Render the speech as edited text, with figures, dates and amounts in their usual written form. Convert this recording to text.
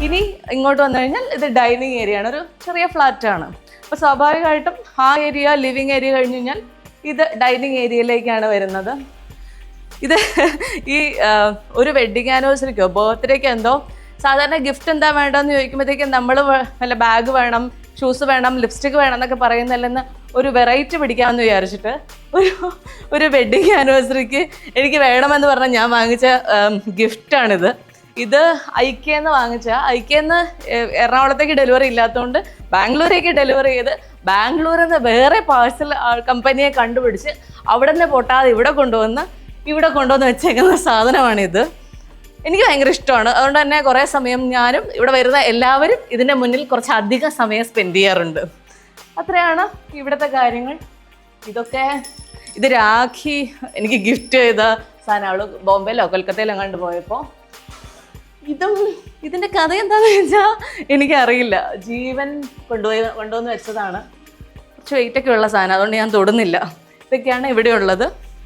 ഇനി ഇങ്ങോട്ട് വന്നു കഴിഞ്ഞാൽ ഇത് ഡൈനിങ് ഏരിയ ആണ്, ഒരു ചെറിയ ഫ്ലാറ്റാണ്. അപ്പോൾ സ്വാഭാവികമായിട്ടും ആ ഏരിയ ലിവിങ് ഏരിയ കഴിഞ്ഞ് കഴിഞ്ഞാൽ ഇത് ഡൈനിങ് ഏരിയയിലേക്കാണ് വരുന്നത്. ഇത് ഈ ഒരു വെഡ്ഡിങ് ആനിവേഴ്സറിക്കോ ബർത്ത്ഡേക്കോ എന്തോ സാധാരണ ഗിഫ്റ്റ് എന്താ വേണ്ടതെന്ന് ചോദിക്കുമ്പോഴത്തേക്കും നമ്മൾ വല്ല ബാഗ് വേണം, ഷൂസ് വേണം, ലിപ്സ്റ്റിക്ക് വേണം എന്നൊക്കെ പറയുന്നല്ലെന്ന് ഒരു വെറൈറ്റി പിടിക്കാമെന്ന് വിചാരിച്ചിട്ട് ഒരു വെഡ്ഡിങ് ആനിവേഴ്സറിക്ക് എനിക്ക് വേണമെന്ന് പറഞ്ഞാൽ ഞാൻ വാങ്ങിച്ച ഗിഫ്റ്റാണിത്. ഇത് ഐക്യന്ന് വാങ്ങിച്ച, ഐക്യന്ന് എറണാകുളത്തേക്ക് ഡെലിവറി ഇല്ലാത്തതുകൊണ്ട് ബാംഗ്ലൂരേക്ക് ഡെലിവറി ചെയ്ത് ബാംഗ്ലൂരിൽ നിന്ന് വേറെ പാഴ്സൽ കമ്പനിയെ കണ്ടുപിടിച്ച് അവിടെ നിന്ന് പൊട്ടാതെ ഇവിടെ കൊണ്ടുവന്ന് വെച്ചേക്കുന്ന സാധനമാണിത്. എനിക്ക് ഭയങ്കര ഇഷ്ടമാണ്. അതുകൊണ്ട് തന്നെ കുറേ സമയം ഞാനും ഇവിടെ വരുന്ന എല്ലാവരും ഇതിൻ്റെ മുന്നിൽ കുറച്ച് അധികം സമയം സ്പെൻഡ് ചെയ്യാറുണ്ട്. അത്രയാണ് ഇവിടുത്തെ കാര്യങ്ങൾ. ഇത് രാഖി എനിക്ക് ഗിഫ്റ്റ് ചെയ്ത സാധനം. അവള് ബോംബെയിലോ കൊൽക്കത്തയിലോ കണ്ടു പോയപ്പോൾ. ഇതിൻ്റെ കഥ എന്താണെന്ന് വെച്ചാൽ എനിക്കറിയില്ല. ജീവൻ കൊണ്ടുവന്ന് വെച്ചതാണ്. കുറച്ച് വെയിറ്റൊക്കെ ഉള്ള സാധനം, അതുകൊണ്ട് ഞാൻ തൊടുന്നില്ല. ഇതൊക്കെയാണ് ഇവിടെ ഉള്ളത്.